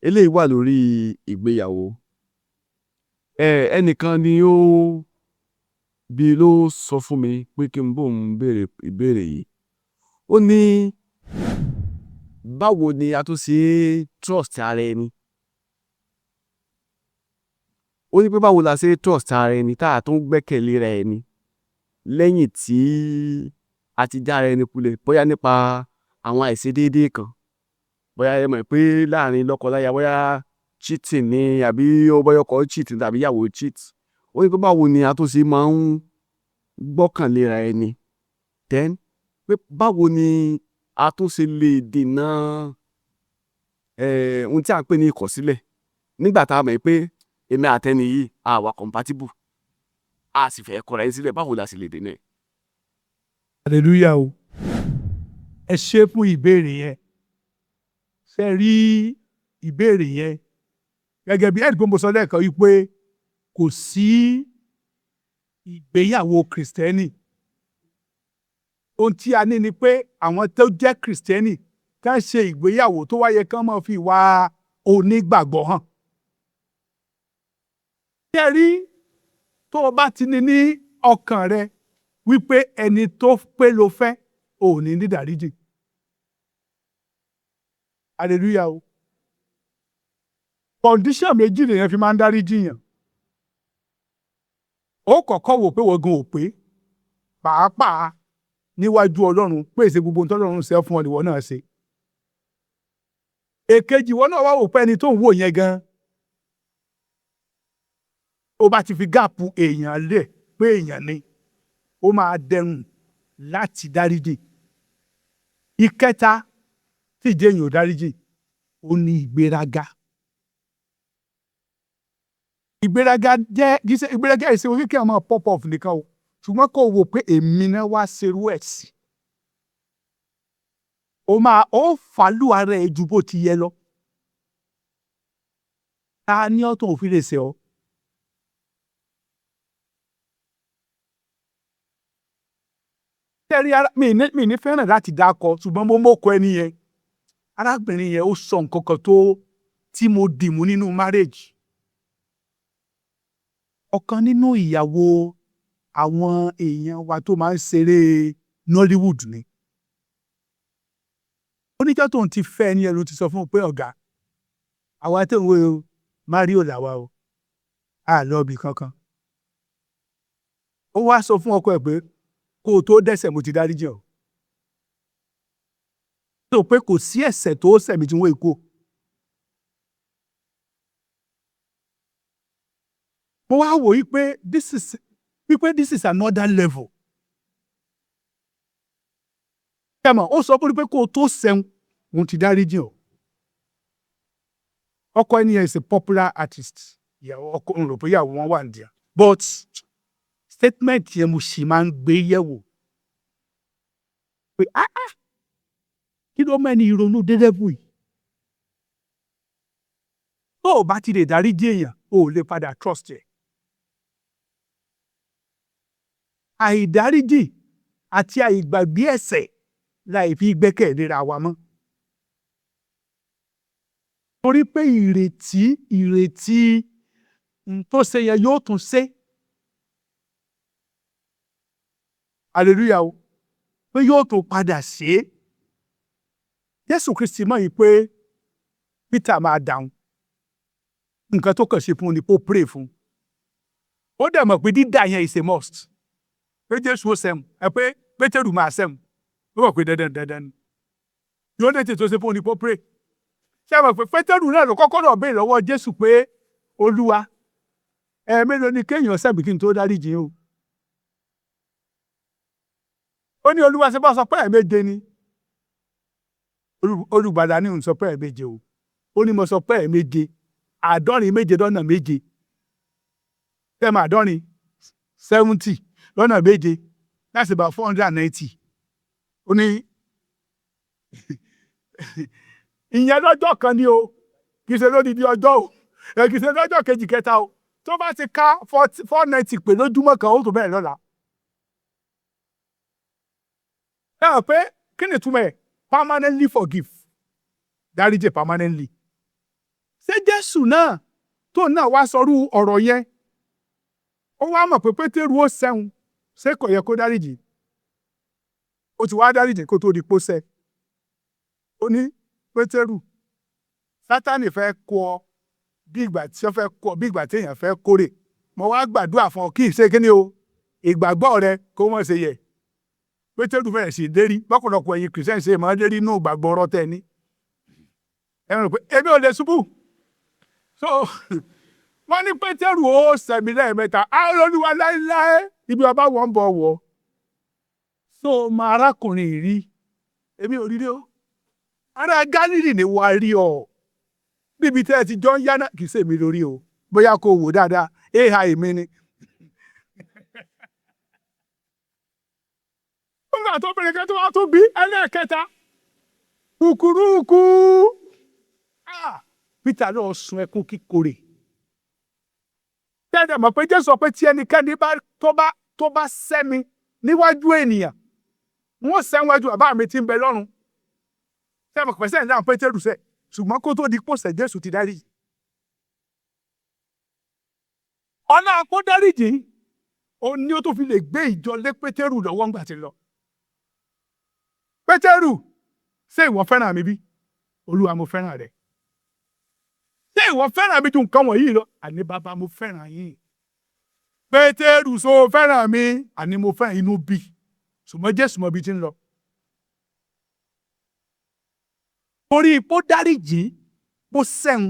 Eléyìí wà lórí ìgbéyàwó. Ẹnìkan ni ó ló sọ fún mi pé kí n bóun béèrè ìbéèrè yìí. Ó ní báwo ni a tún ṣe trust ara ẹni? Ó ní pé báwo la ṣe trust ara ẹni tá a tún gbẹ́kẹ̀lé ara ẹni lẹ́yìn tí a ti já ara ẹni kulẹ̀, bóyá nípa àwọn àìṣedéédé kan. Bóyá ẹ mọ̀ pé láàrin lọ́kọ-láya, bóyá cheating ni àbí bóyá ọkọ cheat tàbí ìyàwó cheat. Ó ní pé báwo ni a tún ṣe máa ń gbọ́kànlé ara ẹni. Then pé báwo ni a tún ṣe lè dènà ohun tí à ń pè ní ìkọ̀sílẹ̀ nígbà tá a mọ̀ pé èmi àtẹni yìí a wà compatible, a sì fẹ́ kọra ẹni sílẹ̀, báwo la sì lè dènà ẹ̀? Hallelujah o. Ẹ ṣé fún ìbéèrè yẹn. Ṣé rí ìbéèrè yẹn gẹ́gẹ́ bí ẹ̀dùn mo sọ lẹ́ẹ̀kan wípé kò sí ìgbéyàwó Kristẹni. Ohun tí a ní ni pé àwọn tó jẹ́ Kristẹni kán ṣe ìgbéyàwó tó wáyé kán máa fi ìwà onígbàgbọ́ hàn. Ṣé rí tó o bá ti ní ọkàn rẹ wípé ẹni tó pé ló fẹ́, ò ní ìdáríjì. Hallelujah o. Condition méjì lèèyàn fi máa ń dáríjì yàn. Ó kọ́kọ́ wò pé wọ́n gan ò pé pàápàá níwájú Ọlọ́run pé èsè gbogbo ohun tọ́lọ́run ṣe fún ọ nìwọ náà ṣe. Èkejì ìwọ náà wá wò pé ẹni tó ń wò yẹn gan, ó bá ti fi gáàpù èèyàn lẹ̀ pé èèyàn ni, ó máa dẹrùn láti dáríjì. Ìkẹta tí ìdí èèyàn ò dáríjì, ó ní ìgbéraga. Ìgbéraga ìṣe orí kí a máa pop off nìkan o, ṣùgbọ́n kó o wò pé èmi náà wá ṣerú ẹ̀ sí. Ó fàálù ara ẹ̀ ju bó ti yẹ lọ. Ta ni ọ́ tó ń fi lè ṣe ọ́? Mi ní fẹ́ràn láti dákọ, ṣùgbọ́n mo mọ̀kọ ẹni yẹn. Arábìnrin yẹn ó sọ nǹkan kan tí mo dìmú nínú marriage. Ọ̀kan nínú ìyàwó àwọn èèyàn wa tó máa ń ṣeré Nollywood ni. Oníjọ́ tóun ti fẹ́ ẹni ẹnu ti sọ fún un pé ọ̀gá, àwa tó ń wo Mario làwa o, a lọ ibì kankan. Ó wá sọ fún ọkọ ẹ̀ pé kó o tó dẹ́ṣẹ̀ mo ti dáríjì ọ́. Sọ pé kò sí ẹ̀ṣẹ̀ tó ṣẹ̀ mi tí wọ́n èkó. Mo wá wò wípé this is another level. Ó sọ fún mi pé kó o tó ṣẹun mo ti dáríjì ọ́. Ọkọ ẹni yẹn is a popular artist. Ìyàwó ọkọ ń rò pé ìyàwó wọn wà nídìí. But statement yẹn mo sì máa ń gbé yẹ̀wò. Pé kí ló mẹ́ni ìrònú dédébù yìí? Tó o bá ti lè dáríjì èèyàn, o ò lè padà trust ẹ̀. Àìdáríjì àti àìgbàgbé ẹ̀ṣẹ̀ láì fi gbẹ́kẹ̀lé wa mọ́. Torí pé ìrètí tó ṣe yẹn yóò tún ṣe. Hallelujah o. Pé yóò tún padà ṣe. Jésù Kristi mọ̀ yìí pé Peter máa dáhùn. Nǹkan tó kàn ṣe fún un ni kó pray fún un. Ó dẹ̀ mọ̀ pé dídà yẹn is a must. Pé Jésù ó sẹ́mu, pé Pétérù máa sẹ́mu. Ó mọ̀ pé dandan ni. Yóò dé tètè tó ṣe fún un ni kó pray. Ṣé ẹ mọ̀ pé Pétérù náà ló kọ́kọ́ lọ béèrè lọ́wọ́ Jésù pé Olúwa, mélòó ni kéèyàn ṣẹ̀bi kí n tó dáríjì o? Ó ní Olúwa ṣe bá sọ pé ẹ̀ẹ̀méje ni. Olùgbàlà ni òun sọ pé ẹ̀ẹ̀méje o. Ó ní mo sọ pé ẹ̀ẹ̀méje, 7 lọ́nà méje. Tẹ́mọ̀ 70 lọ́nà méje. That's about 490. Ó ní ìyẹn lọ́jọ́ kan ni o, kì í ṣe lódidi ọjọ́ o, kì í ṣe lọ́jọ́ kejì kẹta o. Tó bá ti ká 490 pé lójúmọ́ kan, ó tó bẹ̀rẹ̀ lọ́la. Ẹ hàn pé kí ni ìtumọ̀ ẹ̀? Permanently forgive. Dáríjì permanently. ṣé Jésù náà tó náà wá sọrú ọ̀rọ̀ yẹn ó wá mọ̀ pé Pétérù ó sẹ́hun ṣé kò yẹ kó dáríjì ó ti wá dáríjì kó tó di pó sẹ́ ó ní Pétérù Sátánì fẹ́ kó ọ bí ìgbà tí ó fẹ́ kó ọ bí ìgbà tí èèyàn fẹ́ kórè mo wá gbàdúrà fún ọ kí ìṣe kíni o ìgbàgbọ́ rẹ kó mọ̀ ṣe yẹ Pétérù fẹ́rẹ̀ sí dérí bọ́kọ̀lọpọ̀ ẹ̀yin kìrìsìtẹ́nì ṣe máa dérí inú ìgbàgbọ́ ọ̀rọ̀ tẹ̀ ní ẹ rò pé èmi ò lè ṣubú so wọ́n ní Pétérù ó sẹ̀mí lẹ́ẹ̀mẹ́ta àwọn Olúwa láéláé ibi ọba wọn bọ̀ wọ̀ so ọmọ arákùnrin rí èmi ò rí rí o ará Gálílì ni wàá rí ọ níbi tẹ́ ẹ ti jọ ń yá náà kì í ṣèmi lórí o bóyá kò wò dáadáa ai mi ni. nígbà tó bẹ̀rẹ̀ kẹ́tọ́ wá tó bí ẹlẹ́ẹ̀kẹta kúkúrúkú Peter lọ sun ẹkún kíkorè tẹ́lẹ̀ mọ̀ pé Jésù sọ pé tí ẹnikẹ́ni tó bá sẹ́mi níwájú ènìyàn wọ́n sẹ́wájú bàbá mi tí ń bẹ lọ́run tẹ́lẹ̀ mọ̀ pé sẹ́yìn náà Pétérù sẹ́ ṣùgbọ́n kó tó di pòsẹ̀ Jésù ti dáríjì ọ̀nà àkódáríjì ó ní ó tó fi lè gbé ìjọ lé Pétérù lọ́wọ́ ńgbà tí lọ Pétérù ṣé ìwọ fẹ́ràn mi bí Olúwa mo fẹ́ràn rẹ ṣé ìwọ fẹ́ràn mi ju nǹkan wọ̀nyí lọ àní bàbá mo fẹ́ràn yín Pétérù so fẹ́ràn mi àní mo fẹ́ràn inú bí ṣùgbọ́n Jésù mọ bí ti ń lọ torí ipò dáríjì bó sẹ́hun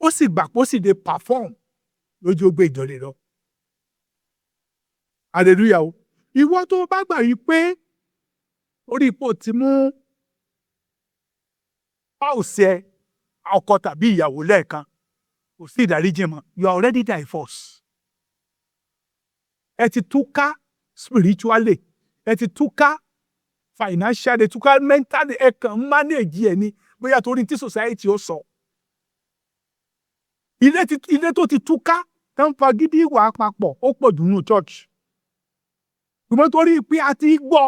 ó sì gbà pó sì lè perform lójú ó gbé ìjọlè lọ hallelujah o ìwọ tó bá gbà yí pé orí ipò ti mú pàùsẹ ọkọ tàbí ìyàwó lẹ́ẹ̀kan kò sí ìdáríjì mọ́ you are already divorced ẹ ti túká spiritually ẹ ti túká financially ẹ ti túká mentally ẹ kàn ń manage ẹ ní bóyá torí tí society ó sọ ilé tó ti túká tó ń fa gidi ìwà papọ̀ ó pọ̀ jù nínú church ṣùgbọ́n torí pé a ti gbọ́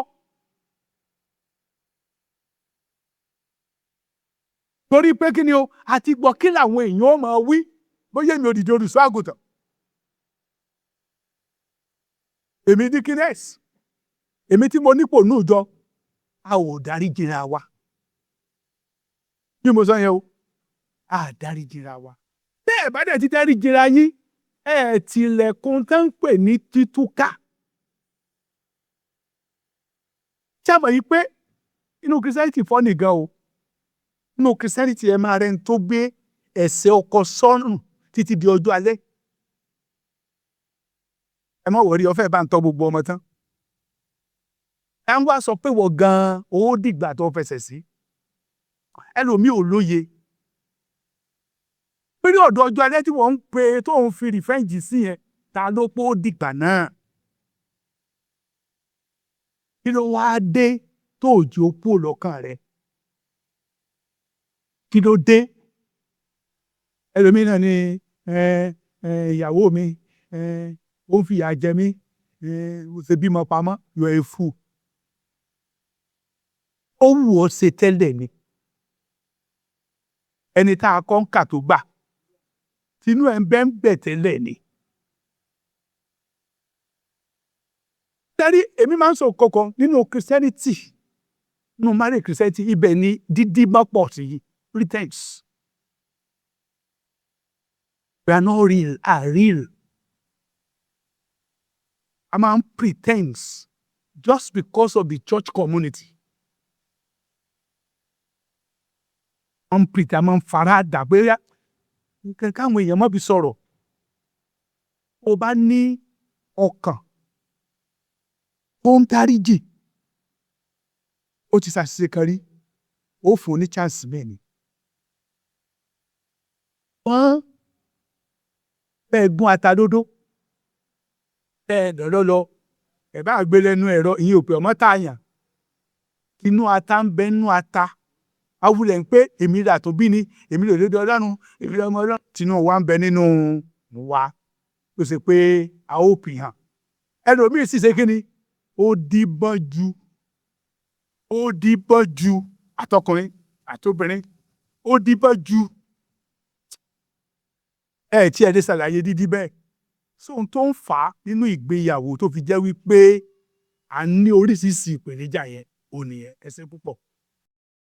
torí pé kí ni o àti gbọ́ kí làwọn èèyàn ó máa wí bóyá èmi òdìdí olùṣọ́ àgùntàn èmi dikines èmi tí mo nípò ní ìjọ a ò dáríjìra wa bí mo sọ yẹn o a dáríjìra wa tẹ́ ẹ̀ bá dẹ̀ ti dáríjìra yín ẹ̀ tilẹ̀kùn tó ń pè ní títúká ṣé àmọ̀ yìí pé inú Christianity fọ́nì gan o nínú Christianity ẹ máa rẹ̀ ń tó gbé ẹ̀ṣẹ̀ ọkọ sọ́nù títí di ọjọ́ alẹ́ ẹ má wọrí ọfẹ́ bá ń tọ́ gbogbo ọmọ tán ẹ ń wá sọ pé wọ́n gan-an ó dìgbà tó fẹsẹ̀ sí ẹlòmíì ò lóye pé ní ọ̀dọ̀ ọjọ́ alẹ́ tí wọ́n ń pe tó ń fi rìfẹ́ǹjì sí yẹn ta ló pé ó dìgbà náà kí ló wáá dé tó òjò kú lọ́kàn rẹ̀ kí ló dé ẹlòmíì náà ni ìyàwó mi ó ń fìyà jẹ mí ó ṣe bímọ pamọ́ you are a fool ó wù ọ́ ṣe tẹ́lẹ̀ ni ẹni tá a kọ́ ń kà tó gbà tinú ẹ̀ ń bẹ́ tẹ́lẹ̀ ni. Tẹ́rí èmi máa ń sọ kankan nínú Christianity nínú marriage Christianity ibẹ̀ ni dídí bá pọ̀ sí pretense. We are not real, are real. A máa ń pretense just because of the church community. A máa ń fara dà pé nǹkan káwọn èèyàn má fi sọ̀rọ̀. O bá ní ọkàn tó ń dáríjì ó ti ṣàṣìṣe kan rí ó fún un ní chance bẹ́ẹ̀ ni. Wọ́n bẹ́ẹ̀ gún ata dódó bẹ́ẹ̀ lọ́lọ́ lọ ẹ̀ bá gbé lẹ́nu ẹ̀rọ ìyẹn ò pé ọmọ tààyàn inú ata ń bẹ nínú ata awulẹ̀ ń pé èmi là tó bí ni èmi lè lédè Ọlọ́run èmi lè ọmọ Ọlọ́run tinú wa ń bẹ nínú wa tó ṣe pé a ó pì hàn ẹlòmíì sì ṣe kí ni ó díbọ́n ju àtọkùnrin àtobìnrin ó díbọ́n ju ẹ tí ẹ lè ṣàlàyé dídí bẹ́ẹ̀. So ohun tó ń fà á nínú ìgbéyàwó tó fi jẹ́ wípé a ní oríṣiríṣi ìpèníjà yẹn ò nìyẹn. Ẹ ṣé púpọ̀.